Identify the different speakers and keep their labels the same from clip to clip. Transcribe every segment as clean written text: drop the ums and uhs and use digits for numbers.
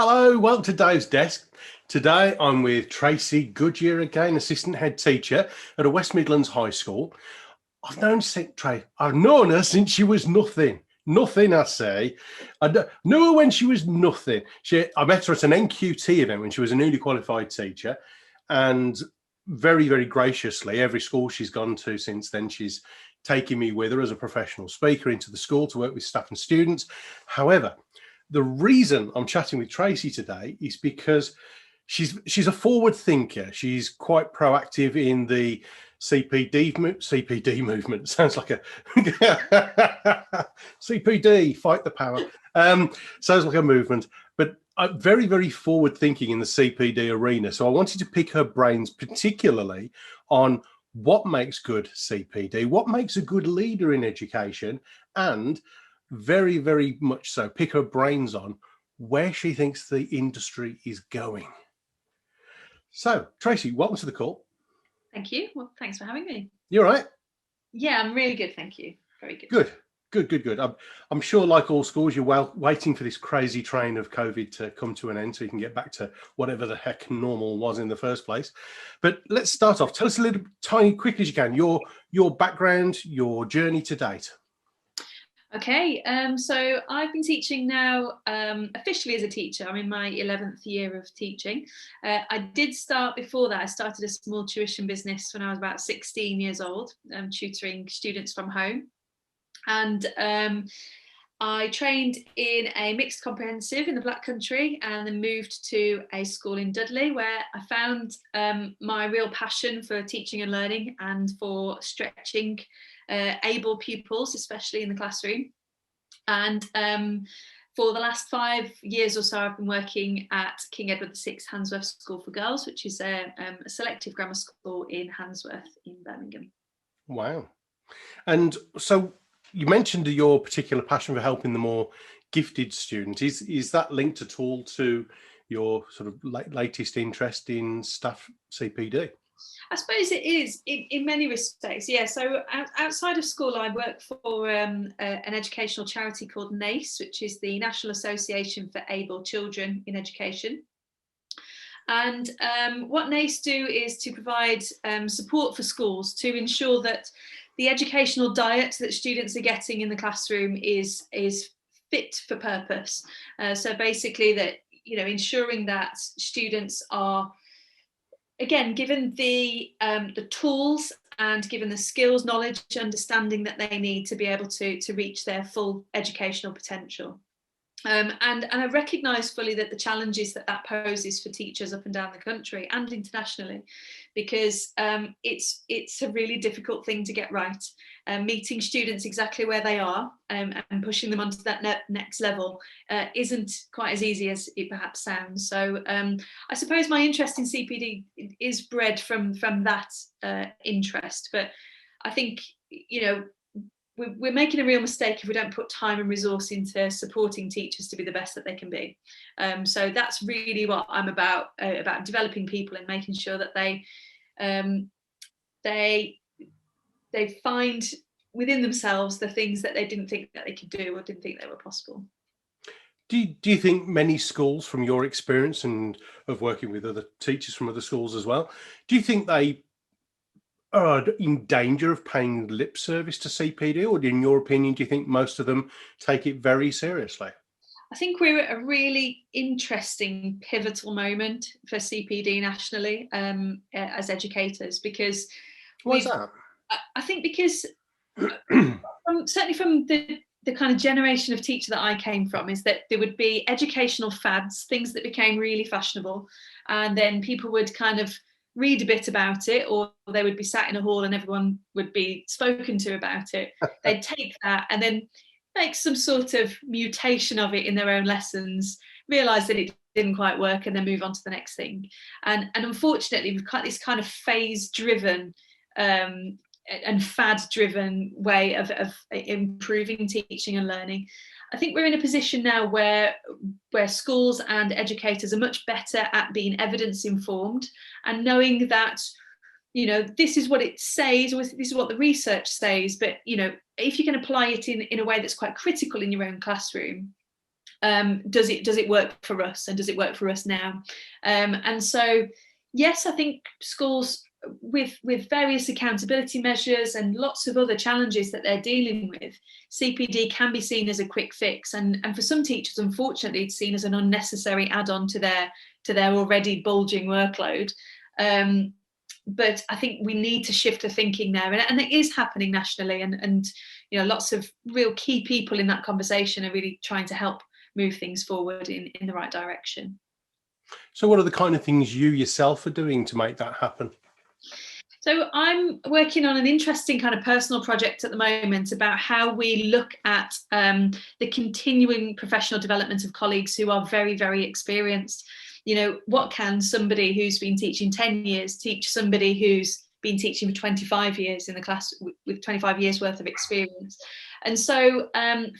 Speaker 1: Hello, welcome to Dave's Desk. Today I'm with Tracey Goodyear again, assistant head teacher at a West Midlands high school. I've known her since she was nothing. Nothing, I say. Knew her when she was nothing. I met her at an NQT event when she was a newly qualified teacher, and very, very graciously, every school she's gone to since then, she's taken me with her as a professional speaker into the school to work with staff and students. However, the reason I'm chatting with Tracey today is because she's a forward thinker. She's quite proactive in the CPD movement. Sounds like a CPD, fight the power. Sounds like a movement, but very, very forward thinking in the CPD arena. So I wanted to pick her brains particularly on what makes good CPD, what makes a good leader in education, and very, very much so pick her brains on where she thinks the industry is going. So, Tracey, welcome to the call.
Speaker 2: Thank you. Well, thanks for having me.
Speaker 1: You all right?
Speaker 2: Yeah, I'm really good. Thank you. Very
Speaker 1: good. Good. I'm sure, like all schools, you're waiting for this crazy train of COVID to come to an end so you can get back to whatever the heck normal was in the first place. But let's start off. Tell us a little tiny, quick as you can, your background, your journey to date.
Speaker 2: Okay, so I've been teaching now officially as a teacher. I'm in my 11th year of teaching. I did start before that. I started a small tuition business when I was about 16 years old, tutoring students from home. And I trained in a mixed comprehensive in the Black Country and then moved to a school in Dudley where I found my real passion for teaching and learning and for stretching able pupils, especially in the classroom. And for the last 5 years or so, I've been working at King Edward VI Handsworth School for Girls, which is a selective grammar school in Handsworth in Birmingham.
Speaker 1: Wow. And so you mentioned your particular passion for helping the more gifted student. Is that linked at all to your sort of latest interest in staff CPD?
Speaker 2: I suppose it is in many respects, yeah. So outside of school, I work for an educational charity called NACE, which is the National Association for Able Children in Education. And what NACE do is to provide support for schools to ensure that the educational diet that students are getting in the classroom is fit for purpose. So basically that, ensuring that students are, again, given the tools and given the skills, knowledge, understanding that they need to be able to reach their full educational potential. And I recognise fully that the challenges that poses for teachers up and down the country and internationally, because it's a really difficult thing to get right. Meeting students exactly where they are and pushing them onto that next level isn't quite as easy as it perhaps sounds. So I suppose my interest in CPD is bred from that interest, but I think, we're making a real mistake if we don't put time and resource into supporting teachers to be the best that they can be. So that's really what I'm about developing people and making sure that they find within themselves the things that they didn't think that they could do or didn't think they were possible.
Speaker 1: Do you think many schools, from your experience and of working with other teachers from other schools as well, do you think they are in danger of paying lip service to CPD, or in your opinion, do you think most of them take it very seriously?
Speaker 2: I think we're at a really interesting pivotal moment for CPD nationally as educators, because
Speaker 1: why is that?
Speaker 2: I think because certainly from the kind of generation of teacher that I came from, is that there would be educational fads, things that became really fashionable, and then people would kind of read a bit about it, or they would be sat in a hall and everyone would be spoken to about it. They'd take that and then make some sort of mutation of it in their own lessons, realise that it didn't quite work, and then move on to the next thing. And unfortunately, we've got this kind of phase-driven and fad-driven way of improving teaching and learning. I think we're in a position now where schools and educators are much better at being evidence informed and knowing that, this is what it says, or this is what the research says, but, if you can apply it in a way that's quite critical in your own classroom, Does it work for us, and does it work for us now? And so, yes, I think schools with various accountability measures and lots of other challenges that they're dealing with, CPD can be seen as a quick fix, and for some teachers, unfortunately, it's seen as an unnecessary add-on to their already bulging workload. But I think we need to shift the thinking there, and it is happening nationally, and lots of real key people in that conversation are really trying to help move things forward in the right direction.
Speaker 1: So what are the kind of things you yourself are doing to make that happen?
Speaker 2: So I'm working on an interesting kind of personal project at the moment about how we look at the continuing professional development of colleagues who are very, very experienced. What can somebody who's been teaching 10 years teach somebody who's been teaching for 25 years in the class with 25 years worth of experience? And so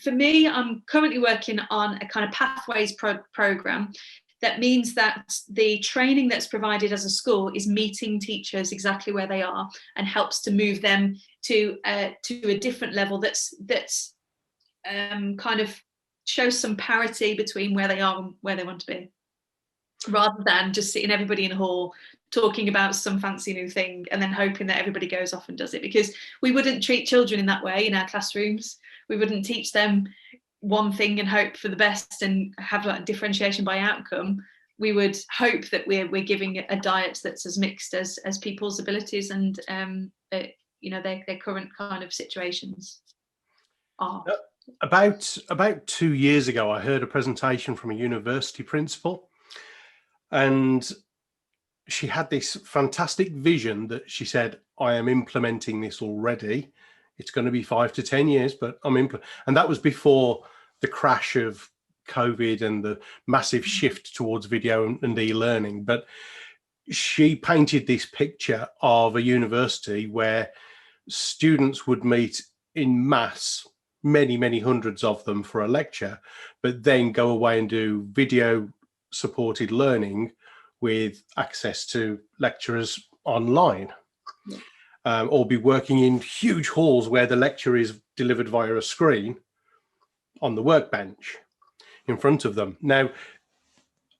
Speaker 2: for me, I'm currently working on a kind of pathways program. That means that the training that's provided as a school is meeting teachers exactly where they are and helps to move them to a different level that's kind of shows some parity between where they are and where they want to be, rather than just sitting everybody in a hall talking about some fancy new thing and then hoping that everybody goes off and does it. Because we wouldn't treat children in that way in our classrooms. We wouldn't teach them one thing and hope for the best and have like differentiation by outcome. We would hope that we're giving a diet that's as mixed as people's abilities and their current kind of situations are.
Speaker 1: About 2 years ago, I heard a presentation from a university principal, and she had this fantastic vision that she said, I am implementing this already. It's going to be 5 to 10 years, but and that was before the crash of COVID and the massive shift towards video and e-learning. But she painted this picture of a university where students would meet in mass, many, many hundreds of them for a lecture, but then go away and do video supported learning with access to lecturers online. Or be working in huge halls where the lecture is delivered via a screen on the workbench in front of them. Now,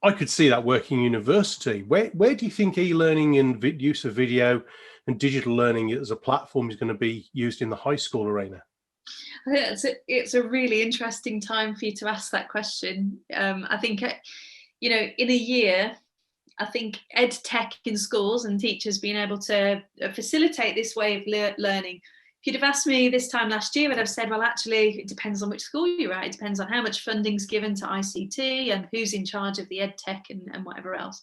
Speaker 1: I could see that working university. Where do you think e-learning and use of video and digital learning as a platform is going to be used in the high school arena?
Speaker 2: I think it's a really interesting time for you to ask that question. I think, in a year, I think ed tech in schools and teachers being able to facilitate this way of learning. If you'd have asked me this time last year, I'd have said, well, actually, it depends on which school you're at. It depends on how much funding's given to ICT and who's in charge of the ed tech and whatever else.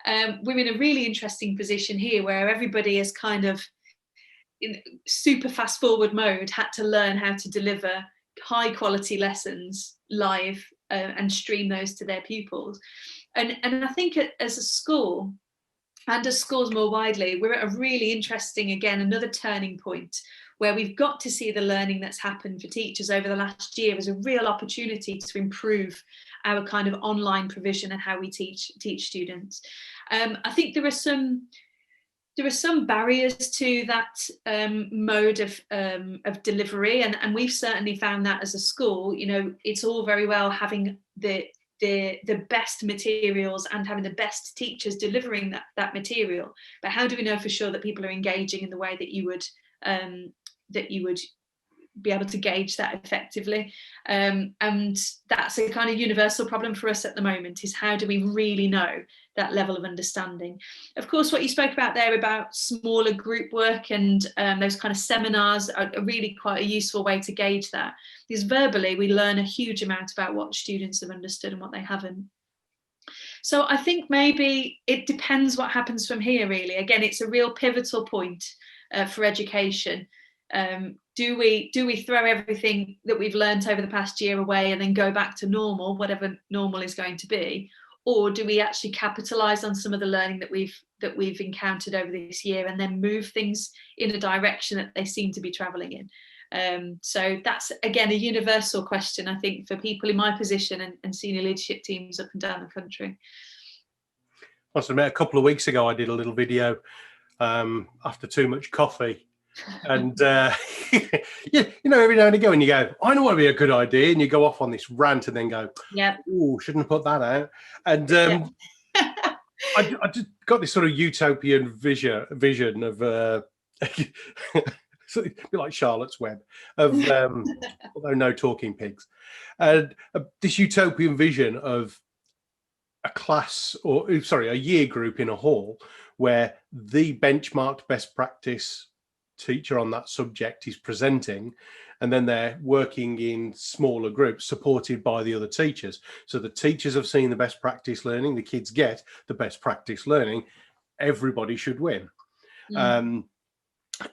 Speaker 2: We're in a really interesting position here where everybody is kind of in super fast forward mode, had to learn how to deliver high quality lessons live and stream those to their pupils. And I think as a school and as schools more widely, we're at a really interesting, again, another turning point where we've got to see the learning that's happened for teachers over the last year as a real opportunity to improve our kind of online provision and how we teach students. I think there are some barriers to that mode of delivery, and we've certainly found that as a school. It's all very well having the best materials and having the best teachers delivering that material, but how do we know for sure that people are engaging in the way that you would be able to gauge that effectively? And that's a kind of universal problem for us at the moment, is how do we really know that level of understanding? Of course, what you spoke about there about smaller group work and those kind of seminars are really quite a useful way to gauge that, because verbally we learn a huge amount about what students have understood and what they haven't. So I think maybe it depends what happens from here, really. Again, it's a real pivotal point for education. Do we throw everything that we've learned over the past year away and then go back to normal, whatever normal is going to be? Or do we actually capitalise on some of the learning that we've encountered over this year and then move things in a direction that they seem to be travelling in? So that's, again, a universal question, I think, for people in my position and senior leadership teams up and down the country.
Speaker 1: I must admit, a couple of weeks ago, I did a little video after too much coffee And yeah, every now and again when you go, I know what would be a good idea, and you go off on this rant and then go,
Speaker 2: Yeah.
Speaker 1: oh, shouldn't have put that out. And I just got this sort of utopian vision of so it'd be like Charlotte's Web of although no talking pigs, and this utopian vision of a class or sorry, a year group in a hall where the benchmarked best practice teacher on that subject is presenting, and then they're working in smaller groups supported by the other teachers. So the teachers have seen the best practice learning, the kids get the best practice learning, everybody should win.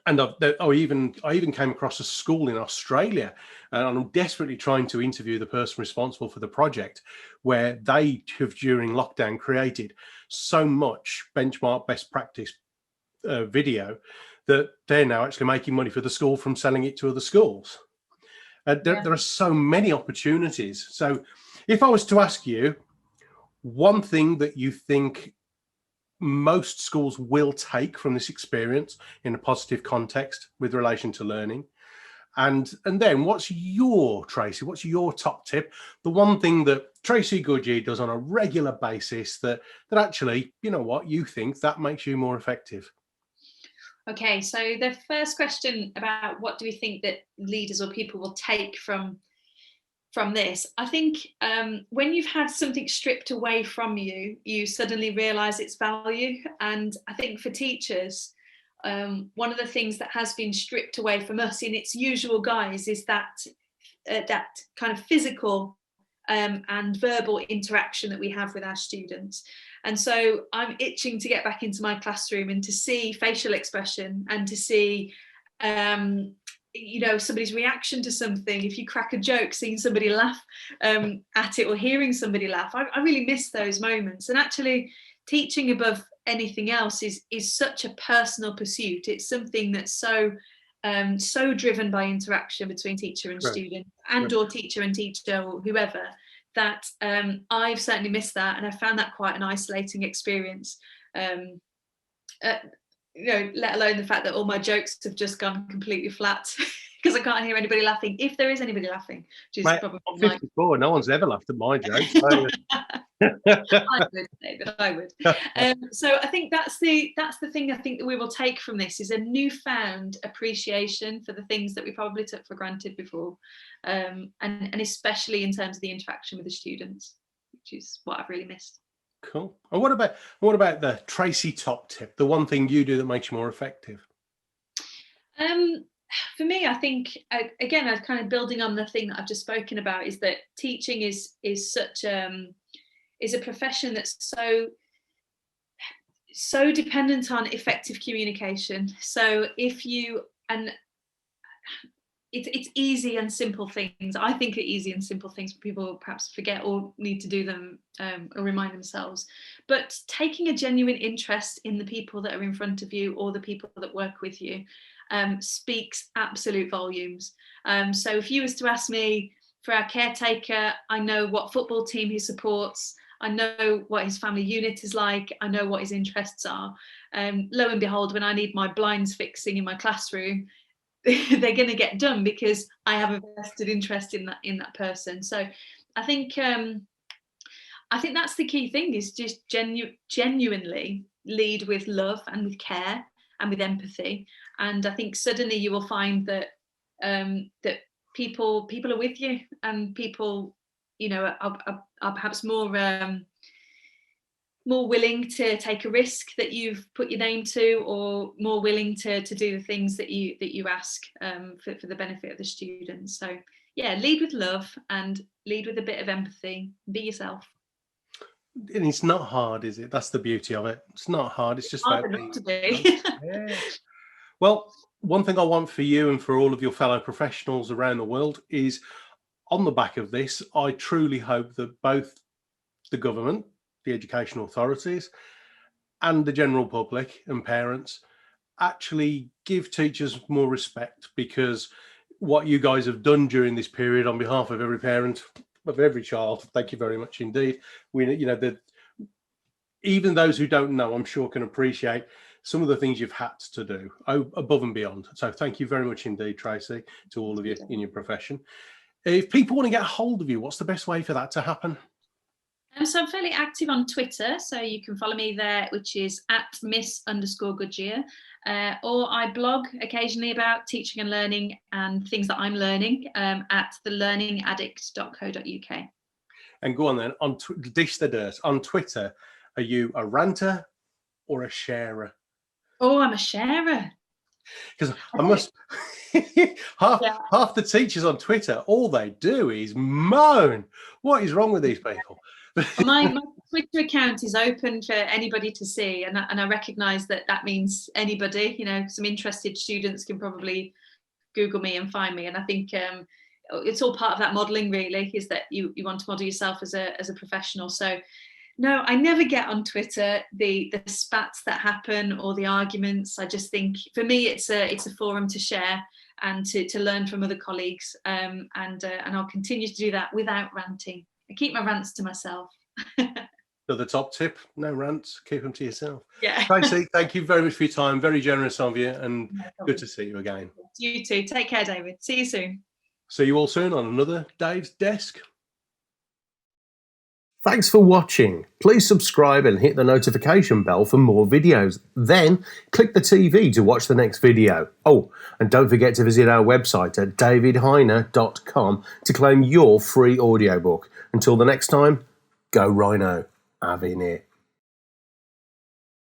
Speaker 1: And I even came across a school in Australia, and I'm desperately trying to interview the person responsible for the project, where they have during lockdown created so much benchmark best practice video that they're now actually making money for the school from selling it to other schools. There are so many opportunities. So if I was to ask you one thing that you think most schools will take from this experience in a positive context with relation to learning, and then what's your top tip, the one thing that Tracey Goodyear does on a regular basis that actually, you think that makes you more effective?
Speaker 2: Okay, so the first question about what do we think that leaders or people will take from this, I think when you've had something stripped away from you, you suddenly realise its value. And I think for teachers, one of the things that has been stripped away from us in its usual guise is that kind of physical and verbal interaction that we have with our students. And so I'm itching to get back into my classroom and to see facial expression and to see somebody's reaction to something. If you crack a joke, seeing somebody laugh at it or hearing somebody laugh, I really miss those moments. And actually teaching above anything else is such a personal pursuit. It's something that's so driven by interaction between teacher and student, and or teacher and teacher, or whoever, that I've certainly missed that, and I found that quite an isolating experience. Let alone the fact that all my jokes have just gone completely flat because I can't hear anybody laughing, if there is anybody laughing, which is probably
Speaker 1: 54. No one's ever laughed at my jokes.
Speaker 2: I would, David, I would. So I think that's the thing I think that we will take from this, is a newfound appreciation for the things that we probably took for granted before, and especially in terms of the interaction with the students, which is what I've really missed.
Speaker 1: Cool. And what about the Tracey top tip, the one thing you do that makes you more effective?
Speaker 2: For me, I think again, I'm kind of building on the thing that I've just spoken about, is that teaching is such is a profession that's so dependent on effective communication. So if you, and it's easy and simple things. I think are easy and simple things, but people perhaps forget or need to do them or remind themselves. But taking a genuine interest in the people that are in front of you or the people that work with you speaks absolute volumes. So if you was to ask me, for our caretaker, I know what football team he supports, I know what his family unit is like, I know what his interests are. Lo and behold, when I need my blinds fixing in my classroom, they're going to get done because I have a vested interest in that person. So I think that's the key thing, is just genuinely lead with love and with care and with empathy. And I think suddenly you will find that that people are with you, and people are perhaps more willing to take a risk that you've put your name to, or more willing to do the things that you ask for the benefit of the students. So yeah, lead with love and lead with a bit of empathy. Be yourself.
Speaker 1: And it's not hard, is it? That's the beauty of it. It's not hard. It's just
Speaker 2: hard
Speaker 1: about
Speaker 2: enough to be.
Speaker 1: Yeah. Well, one thing I want for you and for all of your fellow professionals around the world is, on the back of this, I truly hope that both the government, the education authorities, and the general public and parents actually give teachers more respect, because what you guys have done during this period on behalf of every parent of every child, thank you very much indeed. We, that even those who don't know, I'm sure, can appreciate some of the things you've had to do above and beyond. So thank you very much indeed, Tracey, to all of you in your profession. If people want to get a hold of you, what's the best way for that to happen?
Speaker 2: So I'm fairly active on Twitter, so you can follow me there, which is @Miss_Goodyear. Or I blog occasionally about teaching and learning and things that I'm learning at thelearningaddict.co.uk.
Speaker 1: And go on then, dish the dirt. On Twitter, are you a ranter or a sharer?
Speaker 2: Oh, I'm a sharer.
Speaker 1: Because I must, half the teachers on Twitter, all they do is moan. What is wrong with these people?
Speaker 2: My Twitter account is open for anybody to see, and I recognise that means anybody. You know, some interested students can probably Google me and find me, and I think it's all part of that modelling. Really, is that you want to model yourself as a professional. So, no, I never get on Twitter the spats that happen or the arguments. I just think for me, it's a forum to share and to learn from other colleagues, and I'll continue to do that without ranting. I keep my rants to myself.
Speaker 1: So the top tip, no rants, keep them to yourself.
Speaker 2: Yeah.
Speaker 1: Tracey, thank you very much for your time. Very generous of you, and good to see you again.
Speaker 2: You too. Take care, David. See you soon.
Speaker 1: See you all soon on another Dave's Desk.
Speaker 3: Thanks for watching. Please subscribe and hit the notification bell for more videos. Then click the TV to watch the next video. Oh, and don't forget to visit our website at davidhyner.com to claim your free audiobook. Until the next time, go Rhino. Having it.